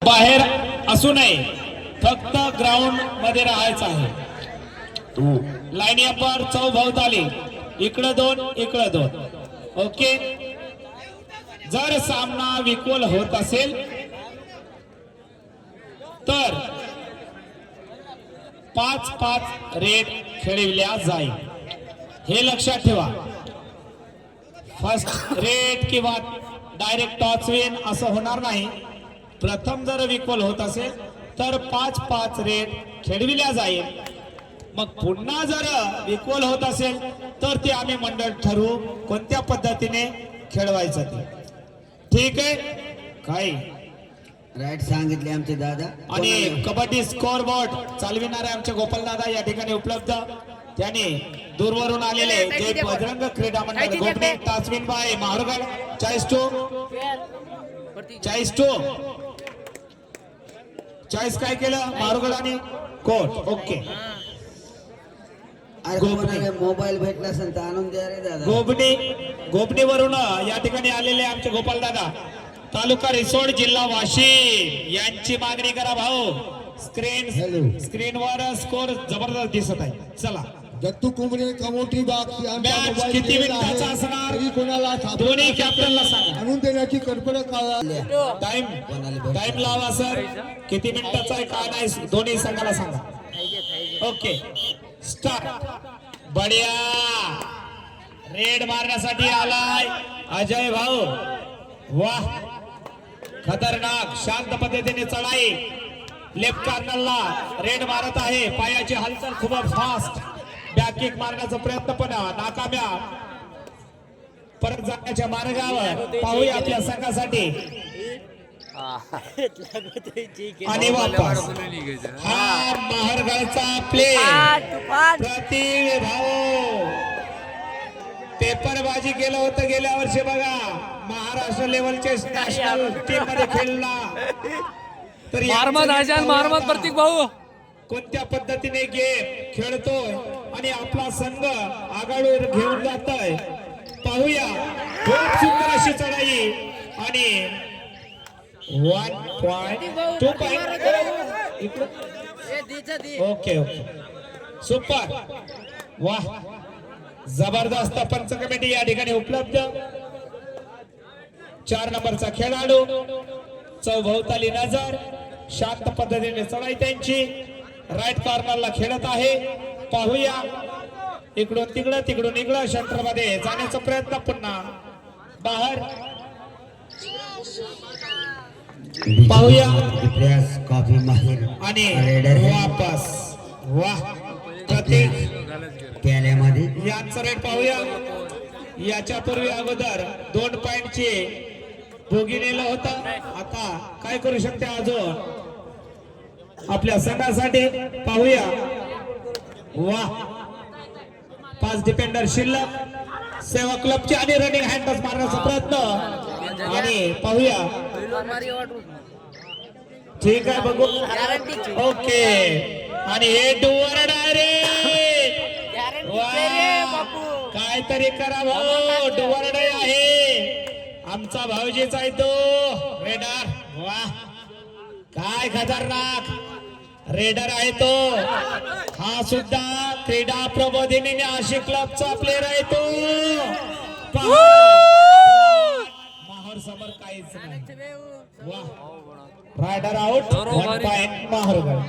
बाहेर असू नये, फक्त ग्राउंड मध्ये राहायचं आहे. लाईनीवर चौभोवताली इकडं दोन इकडं दोन. ओके. जर सामना विकोल होत असेल तर 5-5 रेड खेळविल्या जाईल. हे लक्षात ठेवा. फर्स्ट रेड किंवा डायरेक्ट टॉस विन असं होणार नाही. प्रथम जर विकोल होत असेल तर 5-5 रेड खेळविल्या जाईल. मग पुन्हा जर विकोल होत असेल तर ते आम्ही मंडळ ठरवू कोणत्या पद्धतीने खेळवायचं ते. ठीक आहे. काय राईट सांगितले आमचे दादा. आणि कबड्डी स्कोर बोर्ड चालविणारे आमचे गोपाल दादा या ठिकाणी उपलब्ध. त्याने दूरवरून आलेले जे बजरंग क्रीडा मंडळ गोपणे तासविन बाय माहूरगड 40 काय केलं माहूरगड आणि कोट. ओके. मोबाईल भेटला असेल तर आणून द्या रे दादा. गोपणीवरून या ठिकाणी आलेले आमचे गोपाल दादा तालुका रिसोड जिल्हा वाशिम यांची मागणी करा भाऊ. स्क्रीनवर स्कोर जबरदस्त दिसत आहे. चला. दत्तू कुंभरे कमोटी बाग मॅच किती मिनिटाचा असणार कोणाला दोन्ही कॅप्टनला सांगा. आणून देण्याची कल्पना करा. टाइम लावा सर. किती मिनिटाचा आहे काय नाही दोन्ही संघाला सांगा. ओके. स्टार्ट. बढिया. रेड मारण्यासाठी आलाय अजय भाऊ. वाह. खतरनाक शांत पद्धतीने चढाई. लेफ्ट कॉर्नरला रेड मारत आहे. पायाची हालचाल खूप फास्ट. बॅक किक मारण्याचा प्रयत्न पण नाकामयाब. परत जाण्याच्या मार्गावर पाहूया आपल्या संघासाठी. आणि वापस हा महारगडचा प्ले. प्रतिळ भाऊ पेपरबाजी केलं होतं गेल्या वर्षी बघा. महाराष्ट्र लेवलचे नॅशनल टीम मध्ये खेळला. तर मारमत प्रतीक भाऊ कोणत्या पद्धतीने गेम खेळतोय आणि आपला संघ आघाडीवर घेऊन जातोय पाहूया. खूप सुंदर अशी चढाई आणि 1.2 ओके ओके. सुपर. वाह. जबरदस्त पंच कमिटी या ठिकाणी उपलब्ध. 4 नंबरचा खेळाडू चौभोवताली नजर. शांत पद्धतीने चढाई त्यांची. राईट कॉर्नरला खेळत आहे. पाहूया. इकडून तिकडून इकडं शंटरमध्ये जाण्याचा प्रयत्न. पुन्हा बाहेर पाहूया. कॉफी माहिर आणि वापस. वाह. प्रतीक प्याल्यामध्ये यांचा रेट पाहूया. याच्या पूर्वी अगोदर 2 पॉइंटचे भोगी नेलं होतं. आता काय करू शकते अजून आपल्या संघासाठी पाहूया. वाह. 5 डिफेंडर शिल्लक. सेवा क्लबचे आणि रनिंग हँडस मारण्याचा प्रयत्न आणि पाहूया. ठीक आहे बघू. ओके. आणि हे डुवर डायरेक्ट. काहीतरी करा भाऊ. डुवर डाय आहे आमचा भाऊजीचा आहे तो रेडर. वाह. काय खतरनाक रेडर आहे तो. हा सुद्धा क्रीडा प्रबोधिनी नाशिक क्लबचा प्लेअर आहे तो. माहूर समोर काहीच नाही. वाह. Raider out. 1 पॉइंट माहूरगड.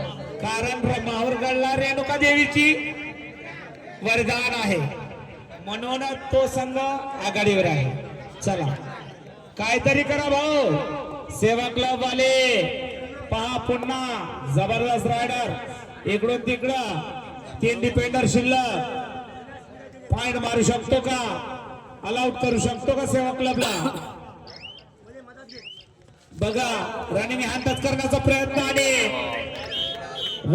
कारण माहूरगडला रेणुका देवीची वरदान आहे म्हणून तो संघ आघाडीवर आहे. चला काहीतरी करा भाऊ. सेवा क्लब वाले पहा. पुन्हा जबरदस्त रायडर. इकडून तिकडं 3 डिफेंडर शिल्लक. पॉइंट मारू शकतो का? अलाउट करू शकतो का सेवा क्लबला? बघा. रनिंग हँडच करण्याचा प्रयत्न आणि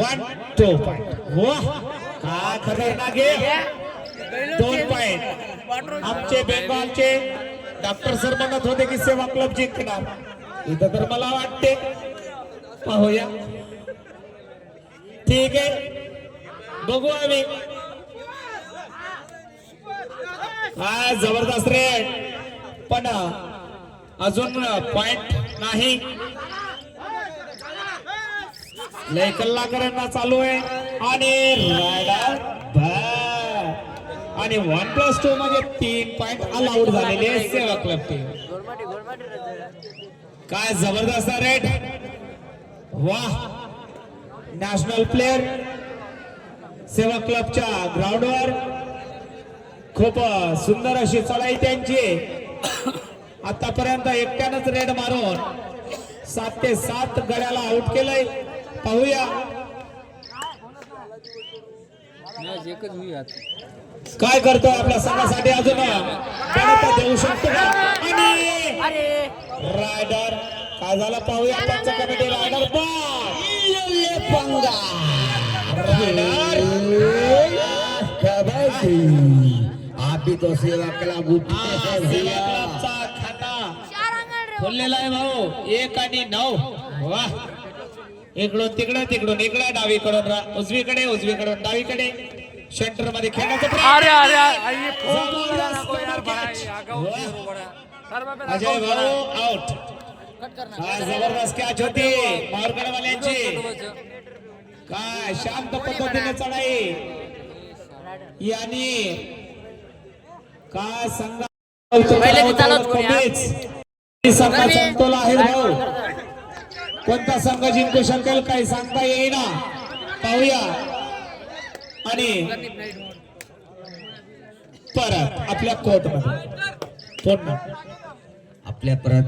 1-2 पॉइंट. वाह. काय खतरनाक आहे. 2 पॉइंट. आमचे बेंगॉलचे डॉक्टर सर म्हणत होते की सेवा क्लब जिंकणार. इथं तर मला वाटते पाहूया. ठीक आहे बघू आम्ही. हा जबरदस्त रेड पण अजून पॉइंट नाही. लय कल्ला करायला चालू आहे आणि रायडर आणि 1+2 मध्ये 3 पॉइंट ऑल आउट झालेले आहे सेवा क्लब टीम. काय जबरदस्त रेड. वाह. नॅशनल प्लेयर सेवा क्लबच्या ग्राउंडवर खूप सुंदर अशी चढाई त्यांची. आतापर्यंत एकट्यानंच रेड मारून 7 ते 7 गड्याला आउट केलंय. पाहूया काय करतोय आपल्या संघासाठी. अजून गणित देऊ शकतो का. आणि रायडर काय झालं पाहूया. पंच कमिटी रायडर पंगा आप तो सेवा क्लब क्लबचा खाता खोललेला आहे भाऊ. 1 आणि 9. वाह. इकडून तिकडून इकडे डावीकडून उजवीकडे उजवीकडून डावीकडे सेंटर मध्ये खेळण्याचा अरे अरे अजय भाऊ आउट. जबरदस्त कॅच होती मारगडवाल्यांची. काय शांत पद्धतीने चढाई यांनी काय संघ समतोल आहे भाऊ. कोणता संघ जिंकू शकेल काही सांगता येईना. पाहूया आणि परत आपल्या कोर्ट मध्ये आपल्या परत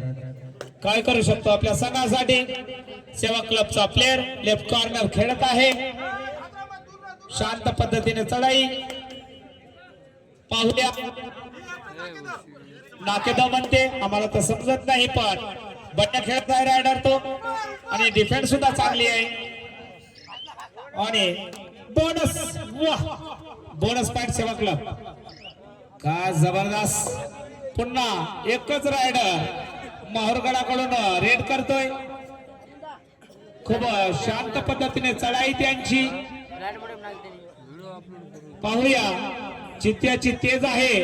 काय करू शकतो आपल्या संघासाठी. सेवा क्लबचा प्लेअर लेफ्ट कॉर्नर खेळत आहे. शांत पद्धतीने चढाई पाहूया. नाकेदा म्हणते आम्हाला तर समजत नाही पण बट्ट्या खेळत आहे रायडर तो. आणि डिफेन्स सुद्धा चांगली आहे. आणि बोनस. वाह. बोनस पॉइंट सेवा क्लब. काय जबरदस्त. पुन्हा एकच रायडर माहुरगडाकडून रेड करतोय. खूप शांत पद्धतीने चढाई त्यांची. पाहूया चित्त्याची तेज आहे.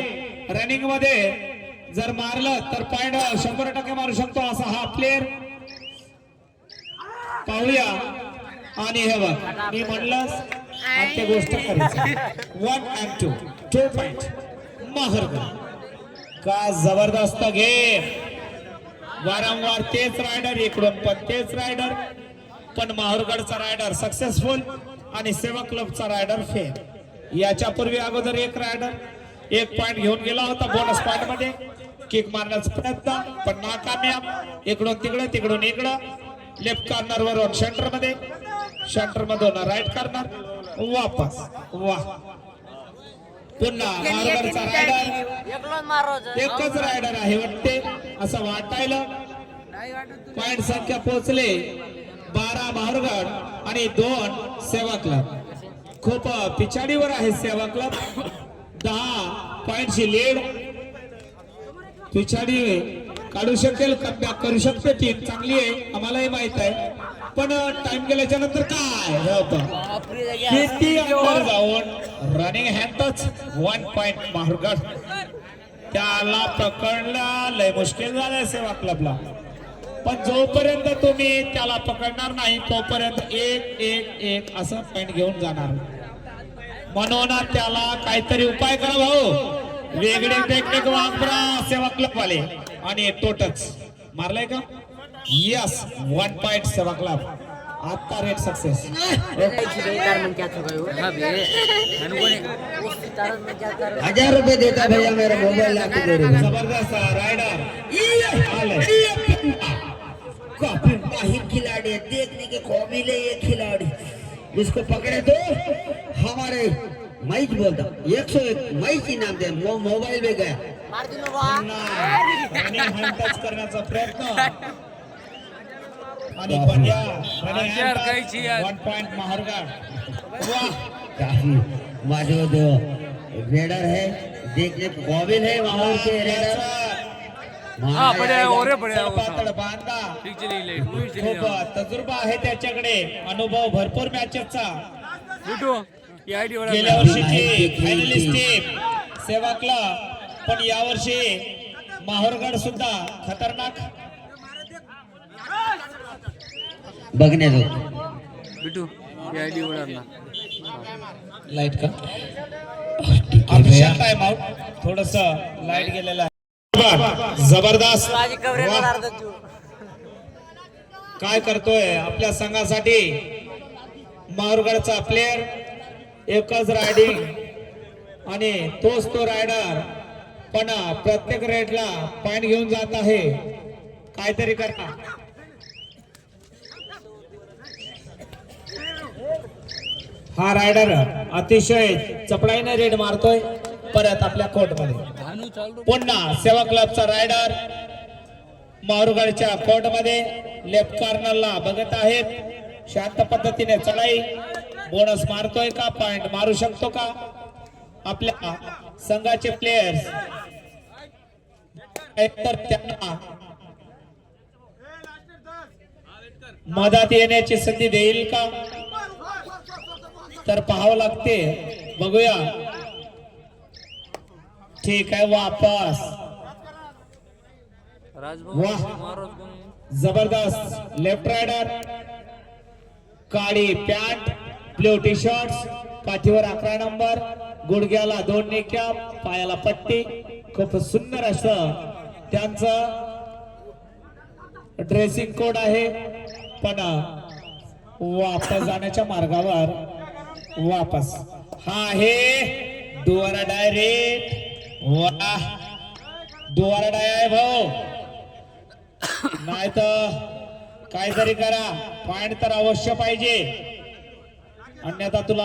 रनिंग मध्ये जर मारलं तर पॉइंट 100% मारू शकतो असा हा प्लेअर. पाहूया. आणि हे बघ मी म्हणलं आणि ते गोष्ट करायची. 1 and 2 पॉइंट माहुरगड. का जबरदस्त गेम. वारंवार तेच रायडर इकडून पण तेच रायडर. पण माहुरगडचा रायडर सक्सेसफुल आणि सेवा क्लबचा रायडर फेल. याच्या पूर्वी अगोदर एक रायडर 1 पॉइंट घेऊन गेला होता बोनस पॉइंट मध्ये. किक मारण्याचा प्रयत्न पण नाकामयाब. इकडून तिकडून इकडं लेफ्ट कॉर्नर वरून सेंटर मधून राईट कॉर्नर वापस. वाह. पुन्हा माहुरगडचा रायडर एकच रायडर आहे वाटते असं वाटायला. पॉइंट संख्या पोहोचले 12 माहुरगड आणि 2 सेवा क्लब. खूप पिछाडीवर आहे सेवा क्लब. 10 पॉइंटची लीड. पिछाडी काढू शकेल कमबॅक करू शकते टीम चांगली आहे आम्हालाही माहित आहे. पण टाइम गेल्याच्या नंतर काय होतं किती अंतर जाऊन रनिंग हँडच 1 पॉइंट माहुरगड. त्याला पकडलं लय मुश्किल झालंय सेवा क्लबला. पण जोपर्यंत तुम्ही त्याला पकडणार नाही तोपर्यंत 1-1-1 असं पॉइंट घेऊन जाणार. म्हणून त्याला काहीतरी उपाय करा भाऊ. वेगळे टेक्निक वापरा सेवा क्लब वाले. आणि टोटच मारलाय का. यस 1 पॉइंट सेवा क्लब. आता रेट सक्सेस. 1000 रुपए देता भैया मेरा मोबाइल लाके दे रहे. जबरदस्त राइडर. काफी माहिर खिलाड़ी है. देखने के काबिल है ये खिलाड़ी. इसको पकड़े तो हमारे मैच बोलता 101 मैच इनाम दे. मोबाइल में गया टच करण्याचा प्रयत्न. आणि बंड्या 1 पॉइंट माहुरगड. वाह. काफी माझे जो रेडर है देखने को काबिल है माहौल के रेडर. पातळ बांधा. खूप तजुर्बा आहे त्याच्याकडे. अनुभव भरपूर मॅचेसचा. गेल्या वर्षीची फायनलिस्ट टीम सेवा क्लब. पण यावर्षी माहुरगड सुद्धा खतरनाक. बघण्याजो बिटू ही आयडी उडणार ना लाईट का ऑफिशियल टाइम आउट थोडस लाईट गेलेलं आहे जबरदस्त वाह. काय करतोय आपल्या संघासाठी माहुरगडचा प्लेयर एकच रायडिंग आणि तोच तो रायडर पण प्रत्येक रेडला पॉइंट घेऊन जात आहे काहीतरी करा हा रायडर अतिशय चपळाईने रेड मारतोय परत आपल्या कोर्टमध्ये पुन्हा सेवा क्लबचा रायडर माहुरगडच्या कोर्टमध्ये लेफ्ट कॉर्नरला बघत आहेत शांत पद्धतीने चढाई बोनस मारतोय का पॉइंट मारू शकतो का आपल्या संघाचे प्लेयर्स एकतर त्यांना मदत येण्याची संधी देईल का तर पाहावं लागते बघूया ठीक आहे वापस वाह जबरदस्त लेफ्ट रायडर काळी पॅन्ट ब्ल्यू टी शर्ट पाठीवर 11 नंबर गुडघ्याला 2 नेक्या पायाला पट्टी खूप सुंदर असं त्यांचं ड्रेसिंग कोड आहे पण वापस जाण्याच्या मार्गावर वापस हा आहे दुवारा डायरेक्ट वाह दुवारा डाय आहे भाऊ नाही तर काहीतरी करा पॉइंट तर अवश्य पाहिजे अन्यथा तुला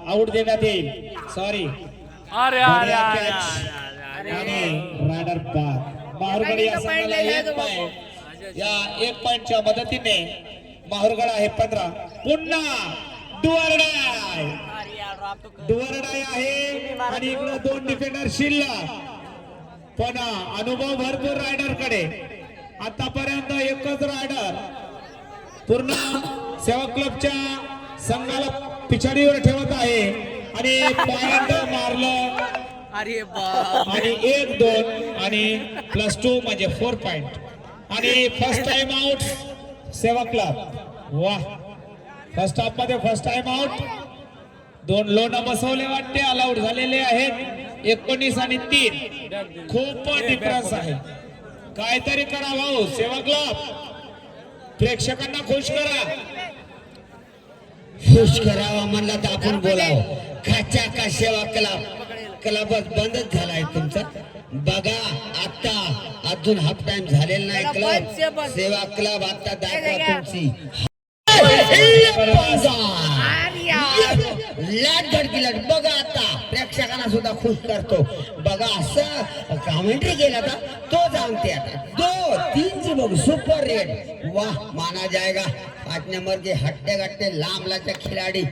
आउट देण्यात येईल सॉरी अरे अरे अरे आणि रायडर बाद माहुरगड या संघाला 1 पॉइंट या 1 पॉइंटच्या मदतीने माहुरगड आहे 15 पुन्हा डुअरडाय आहे आणि इकडे 2 डिफेंडर शिल्लक पण अनुभव भरपूर रायडर कडे आतापर्यंत एकच रायडर पूर्ण सेवा क्लबच्या संघाला पिछाडीवर ठेवत आहे आणि पॉइंट मारलं अरे आणि 1-2 आणि +2 म्हणजे 4 पॉइंट आणि फर्स्ट टाइम आउट सेवा क्लब वाह फर्स्ट हाफ मध्ये फर्स्ट टाइम आउट 2 लोन बसवले वाटते अलाउड झालेले आहेत 19 आणि 3 खूप डिफरन्स आहे काहीतरी करा भाऊ सेवा क्लब प्रेक्षकांना खुश करा खुश करावा म्हणला तर आपण बोलावं खाच्या का सेवा क्लबच बंदच झालाय तुमचा बघा आता अजून हाफ टाइम झालेला नाही क्लब सेवा क्लब आता दाखवा तुमची लाट धडकी लाट बघा आता प्रेक्षकांना सुद्धा खुश करतो बघा असं कमेंट्री केला था तो सांगते आता 2-3 ची बघ सुपर रेड वाह माना जाएगा 5 नंबर के हट्टे गट्टे लाम लाचा खिलाड़ी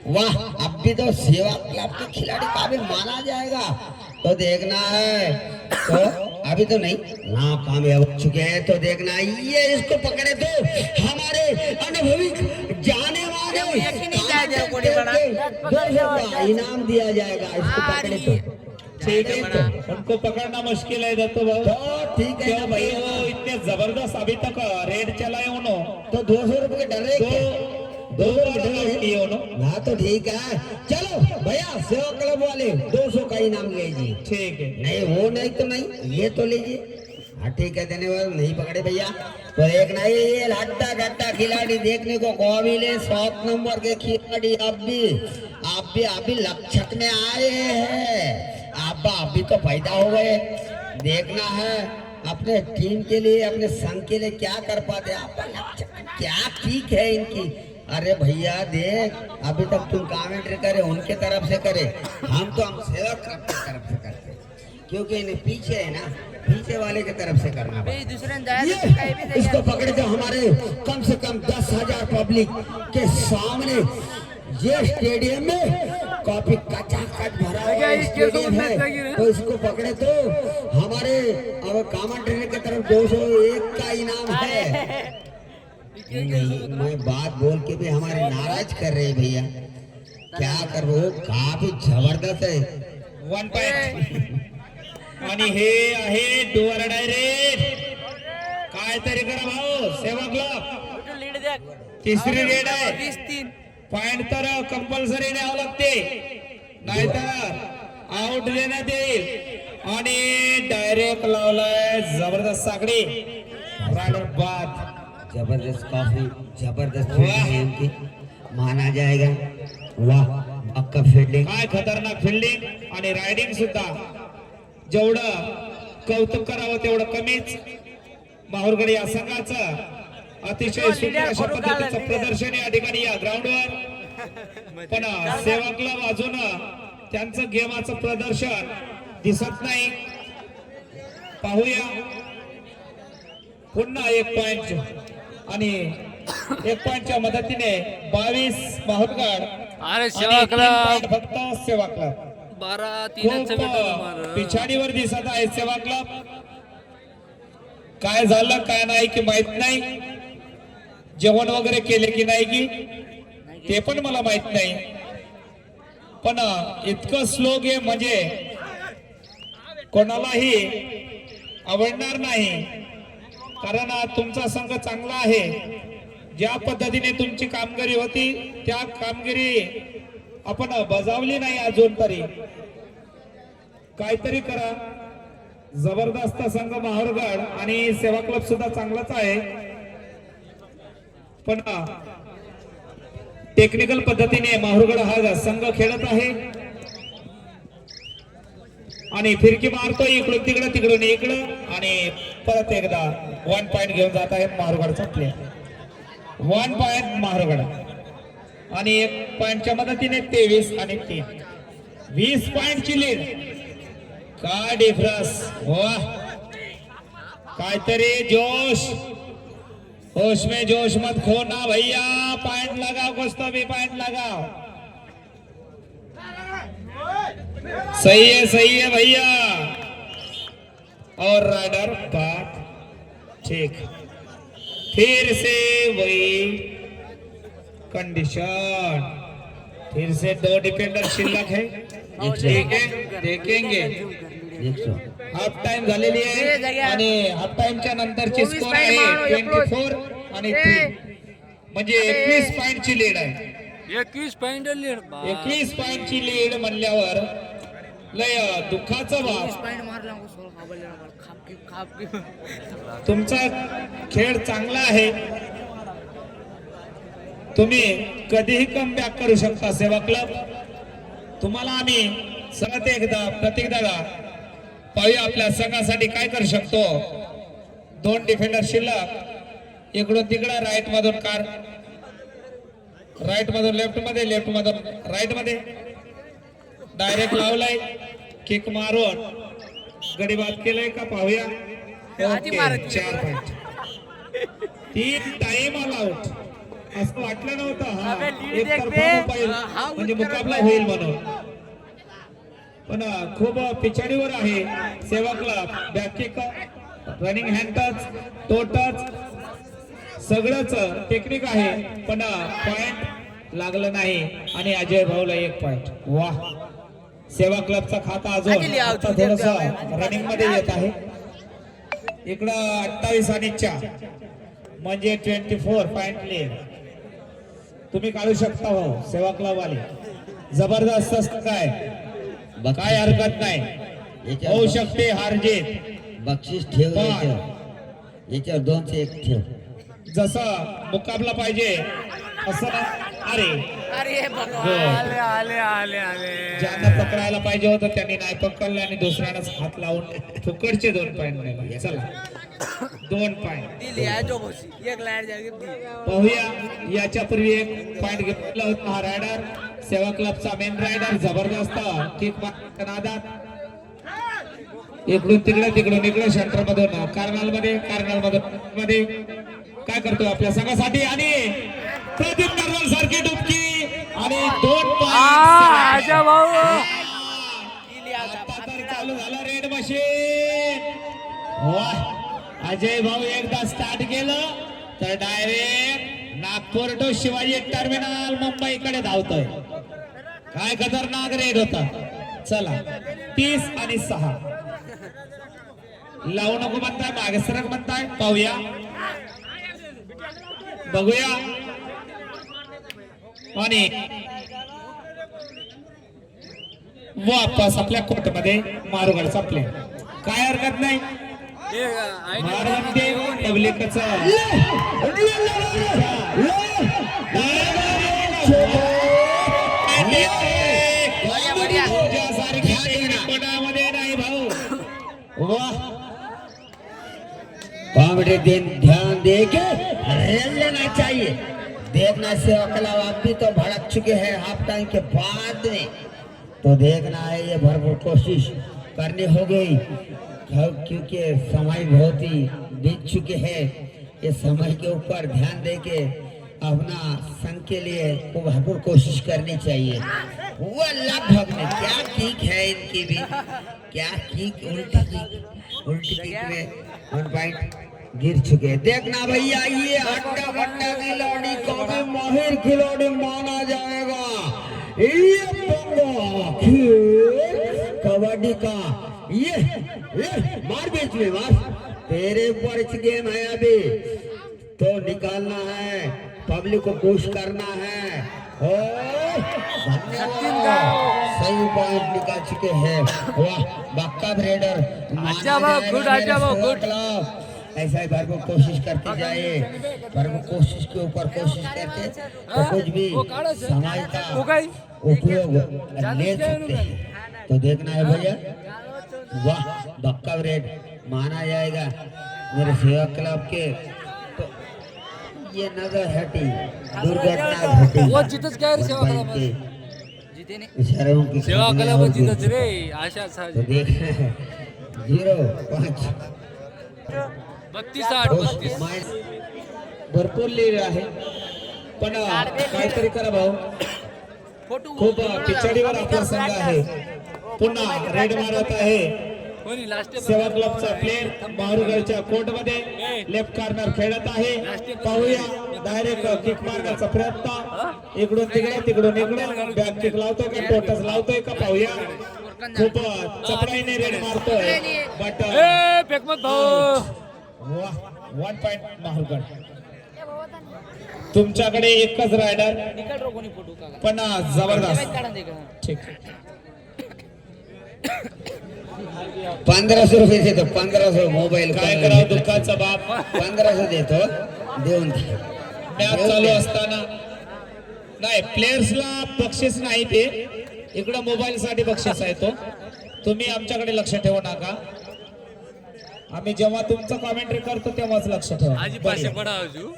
वाह अब भी तो सेवा क्लब के खिलाड़ी काबिल माना जाएगा तो देखना है तो अभी तो नहीं ना कामयाब हो चुके हैं तो देखना है ये इसको पकड़े तो हमारे अनुभवी जाने वाले 200 इनाम दिया जाएगा इसको पकड़े तो ठीक है तो उनको पकड़ना मुश्किल है दत्तू भाऊ तो ठीक है क्यों भाई वो इतने जबरदस्त अभी तक रेड चलाए उन्होंने तो 200 रुपए डर रहे हाँ तो ठीक है चलो भैया सेवा क्लब वाले 200 का इनाम लीजिए ठीक है नहीं वो नहीं तो नहीं ये तो लीजिए हाँ ठीक है धन्यवाद नहीं पकड़े भैया तो एक नहीं ये हट्टा गट्टा खिलाड़ी देखने को काबिल है 7 नंबर के खिलाड़ी अब भी अभी लक्षक में आए हैं आप अभी तो पैदा हो गए देखना है अपने टीम के लिए अपने संघ के लिए क्या कर पाते आप क्या ठीक है इनकी अरे भैया देख अभी तक तुम कमेंट्री करे उनके तरफ से करे हम सेवा क्लब की तरफ से करते क्योंकि इन्हें पीछे है ना पीछे वाले की तरफ से करना इसको पकड़े तो हमारे कम से कम 10,000 पब्लिक के सामने ये स्टेडियम में काफी कचाकच भरा हुआ स्टेडियम है तो इसको पकड़े तो हमारे अब कमेंट्री की तरफ 201 का इनाम है नहीं मैं बात बोल के भी हमारे नाराज कर रहे भैया क्या कर वो काफी जबरदस्त है 1 पॉइंट आणि हे आहे डुअर डायरेक्ट काहीतरी करा भाऊ सेवा क्लब तिसरी रेड आहे 20-3. पॉइंट तर कंपल्सरी न्यावं लागते नाहीतर आउट देण्यात येईल आणि डायरेक्ट लावलाय जबरदस्त सागडी रायडर बाद जबरदस्त काफी जबरदस्त वाह। फील्डिंग है इनकी, माना जाएगा। वाह पक्का फील्डिंग। काय खतरनाक फिल्डिंग आणि रायडिंग सुद्धा जेवढं कौतुक करावं तेवढं कमीच माहुरगड या संघाचं अतिशय सुंदर अशा पद्धतीचं प्रदर्शन या ठिकाणी या ग्राउंडवर पण सेवाकला बाजून त्यांचं गेमाचं प्रदर्शन दिसत नाही पाहूया पुन्हा 1 पॉइंट आणि 1 पॉइंटच्या मदतीने 22 माहुरगड अरे सेवा क्लब फक्त सेवा क्लब 12-3 खूप पिछाडीवर दिसत आहे सेवा क्लब काय झालं काय नाही की माहित नाही जेवण वगैरे केले की नाही की ते पण मला माहित नाही पण इतकं स्लो गेम म्हणजे कोणालाही आवडणार नाही कारण तुमचा संघ चांगला आहे ज्या पद्धतीने तुमची कामगिरी होती त्या कामगिरी आपण बजावली नाही अजून तरी काहीतरी करा जबरदस्त संघ माहुरगड आणि सेवा क्लब सुद्धा चांगलाच आहे पण टेक्निकल पद्धतीने माहुरगड हा संघ खेळत आहे आणि फिरकी मारतो इकडून तिकडून इकडं आणि परत एकदा 1 पॉइंट घेऊन जात आहे माहुरगडचा प्लेयर 1 पॉइंट माहुरगड आणि 1 पॉइंटच्या मदतीने 23 आणि 3 20 पॉइंटची लीड काय डिफरन्स वाह काहीतरी जोश होश में जोश मत खोना भैया पॉइंट लगाओ कुछ तो भी पॉइंट लगाओ सही है भैया और राइडर बात ठीक फिर से वही कंडीशन फिर से 2 डिफेंडर शिल्लक है ठीक है देखेंगे 100 हाफ टाइम झालेली आहे आणि हाफ टाइमच्या नंतरची स्कोर आहे 24 आणि 3 म्हणजे 21 पॉइंटची लीड आहे 21 पॉइंट लीड 21 पॉइंटची लीड म्हणल्यावर लय दुःखाचं बाब तुमचा खेळ चांगला आहे तुम्ही कधीही कम बॅक करू शकता सेवा क्लब तुम्हाला आम्ही सतत एकदा प्रत्येकदा पाहूया आपल्या संघासाठी काय करू शकतो 2 डिफेंडर शिल्लक इकडून तिकडं राईट मधून लेफ्ट मधून राईट मध्ये डायरेक्ट लावलाय किक मारून गडी बाद केलाय का पाहूया okay 4 point 3 time all out असं वाटलं नव्हतं हा एक तर्फा म्हणजे मुकाबला होईल म्हणून पण खूप पिछाडीवर आहे Seva club back kick running hand touch toe touch सगळंच टेक्निक आहे पण पॉइंट लागलं नाही आणि अजय भाऊला 1 पॉइंट वाह सेवा क्लबचा खाता अजून आता थोडस रनिंग मध्ये येत आहे इकडं 28 आणि 4 म्हणजे 24 पॉइंट लीड तुम्ही काढू शकता हो सेवा क्लब वाले जबरदस्त काय हरकत नाही होऊ शकते हार जीत बक्षीस ठेव याच्यावर 2 से 1 ठेव जसं मुकाबला पाहिजे असं अरे ज्यांना पकडायला पाहिजे होतं त्यांनी नाही पकडलं आणि दुसऱ्यानंच हात लावून फुकटचे 2 पॉइंट मिळाले चला 2 पॉइंट पाहूया याच्यापूर्वी 1 पॉइंट घेतला होता हा रायडर सेवा क्लबचा मेन रायडर जबरदस्त किक नादात इकडून तिकडे सेंटर मधून कार्नल मध्ये काय करतोय आपल्या संघासाठी आणि प्रदीप नरवाल सारखी डुबकी आणि 2 पॉइंट चालू झालं रेड मशीन अजय भाऊ एकदा स्टार्ट केलं तर direct Nagpur to Shivaji terminal मुंबईकडे धावतोय काय खतरनाक रेड होता चला 30 आणि 6 लावू नको म्हणताय मागे सरक म्हणताय पाहूया बघूया आणि वापस आपल्या कोर्टमध्ये मारुगडचा प्लेअर. काय हरकत नाही. मारुगडे पब्लिकचा नाही भाऊ. वाह कॉमेडी दिन ध्यान दे के रेल लेना चाहिए. देखना से अकलाव आप भी तो भड़क चुके हैं हाफ टाइम के बाद में. तो देखना है ये भरपूर कोशिश करनी हो गई क्योंकि समय बहुत ही बीत चुके हैं. ये समय के ऊपर ध्यान दे के अपना संघ के लिए को भरपूर कोशिश करनी चाहिए. वो लगभग में क्या किक है इनकी भी. क्या किक उल्टी किक में 1 पॉइंट गिर चुके हैं. देखना भैया ये हट्टा बट्टा खिलाड़ी को भी माहिर खिलाड़ी माना जाएगा. ये पंगा खेल कबड्डी का ये मार बीच में मार. तेरे ऊपर गेम है अभी तो निकालना है. पब्लिक को खुश करना है. सही पॉइंट निकाल चुके हैं. वाह बक्का ब्रेडर ऐसा ही भरपूर कोशिश करते जाए. भरपूर कोशिश के ऊपर कोशिश करते तो कुछ भी समाज का उपयोग ले सकते हैं. तो देखना है भैया. वाह बक्का ब्रेड माना जाएगा मेरे सेवा क्लब के. तो ये नजर हटी दुर्घटना घटी. वो जीतच काय रे सेवा क्लब जीते नाही. इशारों की सेवा क्लब जीतच रे आशा तो देख 0-5 32-8 भरपूर लीड आहे पण काहीतरी करा भाऊ. खूप पिछाडीवर आपला संघ आहे. पुन्हा रेड मारत आहे कोणी लास्ट सेवा क्लबचा प्लेअर मारुगडच्या कोर्टमध्ये लेफ्ट कॉर्नर खेळत आहे. पाहूया डायरेक्ट किक मारण्याचा प्रयत्न. इकडून तिकडून इकडून बॅक किक लावतोय का टोटस लावतोय का पाहूया. खूप चपळाईने रेड मारतोय बट फेकमत भाऊ. वाह 1 पॉइंट मारुगड. तुमच्याकडे एकच रायडर पण जबरदस्त. ठीक 1500 रुपये देतो. 1500 मोबाईल काय करावं दुःखाचा बाप. 1500 देतो देऊन दे. मॅच चालू असताना नाही प्लेयर्सला बक्षीस नाही ते इकडं मोबाईल साठी बक्षीस आहे तो. तुम्ही आमच्याकडे लक्ष ठेवू नका. आम्ही जेव्हा तुमचं कॉमेंट्री करतो तेव्हाच लक्ष ठेवा. आजी पाचशे पडा अजू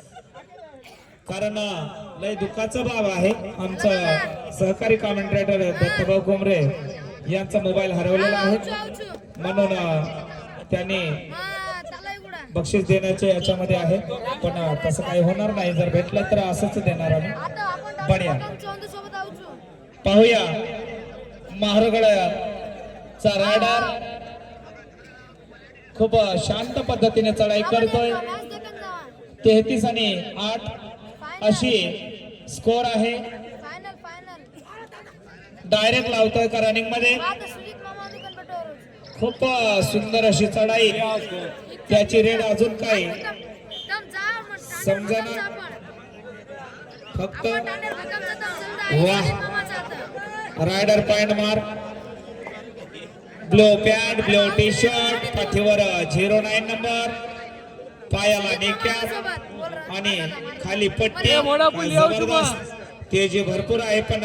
कारण लय दुःखाचा बाब आहे. आमचं सहकारी कॉमेंट्रेटर दत्तभाऊ कोमरे यांचा मोबाईल हरवलेला आहे म्हणून त्यांनी बक्षीस देण्याचे याच्यामध्ये आहे. पण तसं काही होणार नाही. जर भेटलं तर असंच देणार आम्ही. बढिया पाहूया मारुगडचा रायडर खूप शांत पद्धतीने चढाई करतोय. 33 आणि 8 अशी स्कोर आहे. डायरेक्ट लावतोय का रनिंग मध्ये. खूप सुंदर अशी चढाई. त्याची रेड अजून काही समजना. फक्त वाह रायडर पॉइंट मार. Blue pant blue T shirt पाठीवर 09 नंबर पायाला निकॅप आणि खाली पट्टी. जबरदस्त तेजी भरपूर आहे पण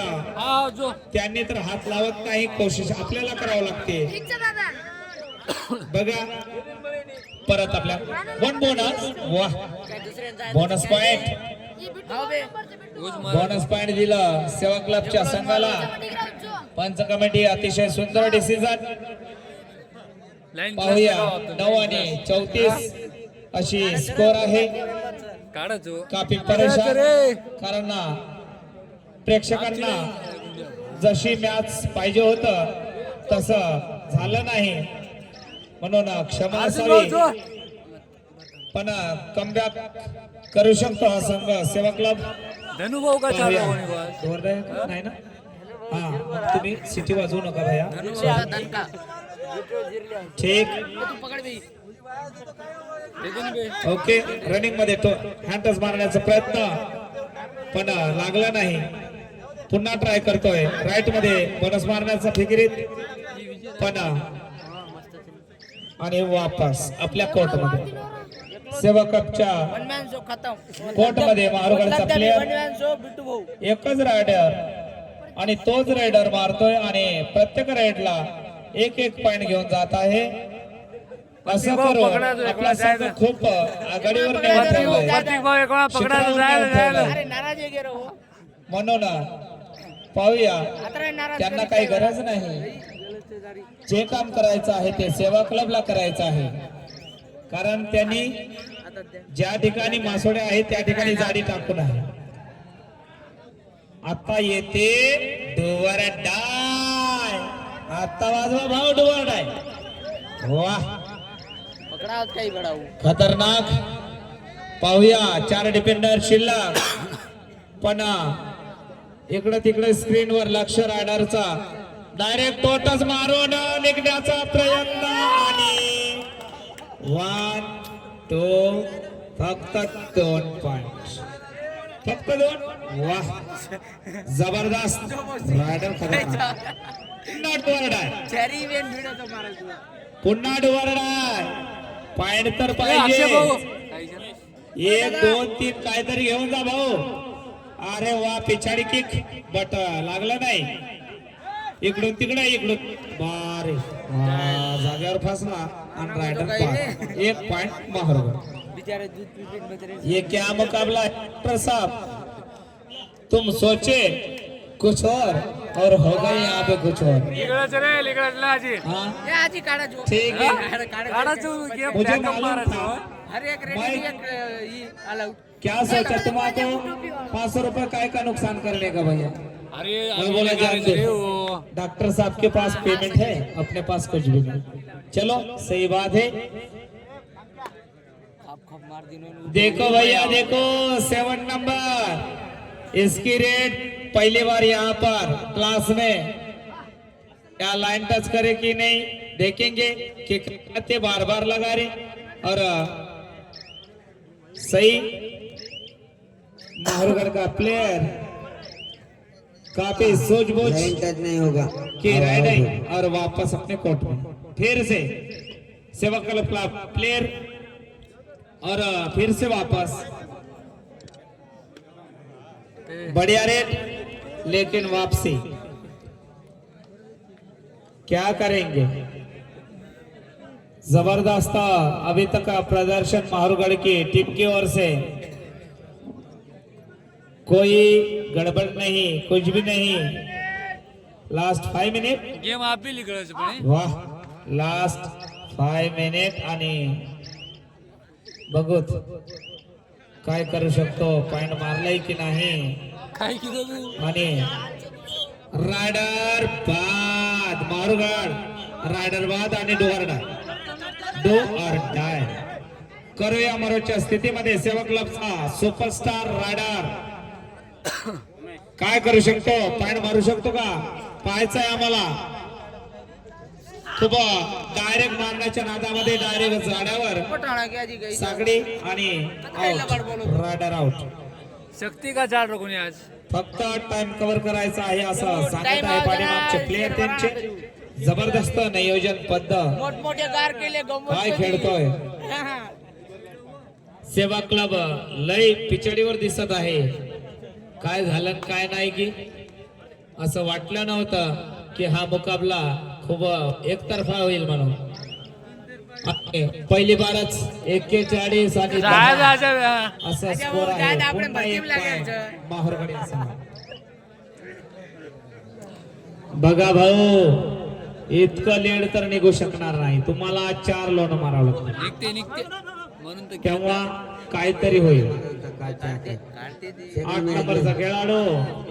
त्यांनी तर हात लावत नाही. कोशिश आपल्याला करावं लागते. बघा परत आपल्या 1 बोनस. वाह बोनस पॉइंट. बोनस पॉइंट दिलं सेवा क्लबच्या संघाला. पंच कमिटी अतिशय सुंदर डिसिजन. पाहूया 9 आणि 34 अशी स्कोर आहे. काफी परेशान कारण प्रेक्षकांना जशी मॅच पाहिजे होतं तसं झालं नाही म्हणून क्षमा असावी. पण कमबॅक करू शकतो हा संघ सेवा क्लब. धनुभाऊ का चालू नाही ना. हा तुम्ही सिटी वाजवू नका भैया. ठीक ओके. रनिंग मध्ये तो हँड टच मारण्याचा प्रयत्न पण लागला नाही. पुन्हा ट्राय करतोय राईट मध्ये बोनस मारण्याचा फिकिरीत पण आणि वापस आपल्या कोर्ट मध्ये सेवा कपच्या कोर्ट मध्ये मारुगडचा प्लेअर एकच रायडर आणि तोच रायडर मारतोय आणि प्रत्येक राईडला एक पॉइंट घेऊन जात आहे. असं करून आपला संघ खूप आघाडीवर नेऊन ठेवलाय. प्रतीक भाऊ एक वेळा पकडायला जायला म्हणून पाहूया त्यांना काही गरज नाही. जे काम करायचं आहे ते सेवा क्लबला करायचं आहे. कारण त्यांनी ज्या ठिकाणी मासोड्या आहेत त्या ठिकाणी जाडी टाकून आहे. आता येते डोवर डाय. आता वाजवा भाऊ डोवर डाय. वाह खतरनाक. पाहूया 4 डिफेंडर शिल्लक पण इकडे तिकडे स्क्रीनवर लक्ष रायडरचा डायरेक्ट टोटस मारून निघण्याचा प्रयत्न आणि 1 2 फक्त 2 पॉइंट फक्त 2. वाह जबरदस्त रायडर खतरनाक. पुन्हा डोरडाय पुन्हा डोरडाय. पॉइंट तर पाहिजे. 1 2 3 काहीतरी घेऊन जा भाऊ. अरे वा पिछाडी किक बट लागलं नाही. इकडून तिकडे इकडून बारे जागेवर फसला आणि रायडर 1 पॉइंट माहरगड. ये क्या मुकाबला है डॉक्टर साहब. तुम सोचे कुछ और हो गए यहाँ पे कुछ और. हाँ ठीक है मुझे मालूम था. क्या सोचा तुम आपको 500 रुपए काय का नुकसान करने का भैया. अरे मैं बोला जानते डॉक्टर साहब के पास पेमेंट है अपने पास कुछ भी नहीं. चलो सही बात है. देखो भैया देखो 7 नंबर इसकी रेट पहली बार यहाँ पर क्लास में क्या लाइन टच करे कि नहीं देखेंगे कि कहते बार बार लगा रहे और सही. माहौलगढ़ का प्लेयर काफी सूझबूझ नहीं होगा की राइडिंग और वापस अपने कोर्ट में फिर से सेवा क्लब का प्लेयर और फिर से वापस. बढ़िया रेट लेकिन वापसी क्या करेंगे. जबरदस्त अभी तक का प्रदर्शन माहौलगढ़ की टीम की ओर से. कोई गड़बड़ नहीं कुछ भी नहीं. लास्ट 5 मिनिट गेम आप भी लिखलं पण वाह लास्ट 5 मिनिट आणि बघूत काय करू शकतो. पॉइंट मारलाय की नाही काय केलं तू. आणि रायडर बाद मारुगड रायडर बाद आणि डो और डाय करूया मरोच्या स्थितीमध्ये सेवा क्लबचा सुपरस्टार रायडर काय करू शकतो. पॉइंट मारू शकतो का पाहायचंय आम्हाला. खूप डायरेक्ट मारण्याच्या नादामध्ये डायरेक्ट झाडावर सागडी आणि रायडर आउट. शक्ती का चाल कोणी आज. फक्त टाइम कव्हर करायचा आहे असं सांगत आहे पाठीमागचे प्लेयर त्यांचे. जबरदस्त नियोजन पद्धत मोठमोठे गार केले काय खेळतोय. सेवा क्लब लय पिचडीवर दिसत आहे. काय झालं काय नाही की असं वाटलं नव्हतं की हा मुकाबला खूप एकतर्फा होईल म्हणून. पहिली बारच 41 आणि 10 असा स्कोर आहे. पुन्हा एक पॉइंट माहूरगड या संघाला. बघा भाऊ इतकं लेड तर निघू शकणार नाही. तुम्हाला 4 लोन मारावं लागतं निघते म्हणून तर तेव्हा काहीतरी होईल. 8 नंबरचा खेळाडू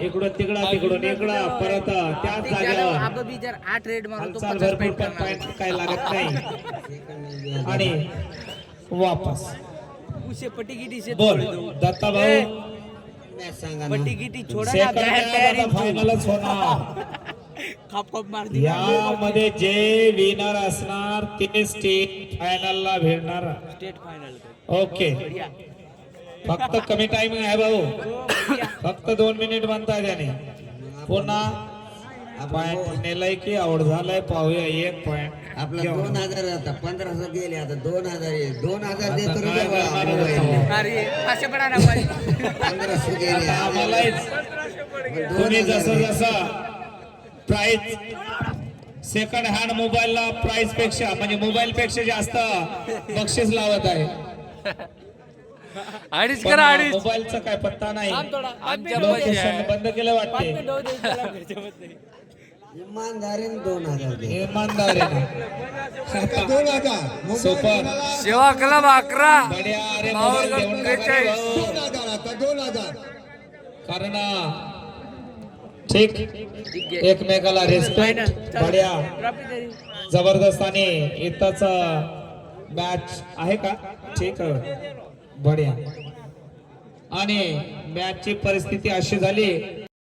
इकडून तिकडून इकडं परत त्याच जागेवर हालचाल भरपूर पण पॉइंट काही लागत नाही आणि वापस बोल दत्ता भाऊ. फायनलच होणार. यामध्ये जे विनर असणार ते स्टेट फायनलला भिडणार. ओके फक्त कमी टाइमिंग आहे भाऊ. फक्त 2 मिनिट बनताय त्याने. पुन्हा पॉइंट नेलाय की आउट झालाय पाहूया 1 पॉइंट आपला 2000 आता 1500 गेले आता 2000 देतो रे काय बाबा करणार मोबाईल. अरे पाचशे पडा ना बाई. 1500 गेले आता आम्हालाच तुम्ही जसं जसं प्राइस सेकंड हँड मोबाईलला प्राइस पेक्षा म्हणजे मोबाईल पेक्षा जास्त बक्षीस लावत आहे अडीच पण करा अडीच. मोबाईलचा काय पत्ता नाही आमच्या लोकेशन पैसे बंद केलं वाटते इमानदारीने 2000 दे. इमानदार आहे आता 2000 सुपर सेवा क्लब 11 बढिया अरे मावळ मोबाईल देऊन गट टाका रे 43. भाऊ. 2000 आता 2000 कारण ठीक एकमेकाला रिस्पेक्ट बढिया जबरदस्त आणि इथंच मॅच आहे का ठीक आहे बढिया आणि मॅचची परिस्थिती अशी झाली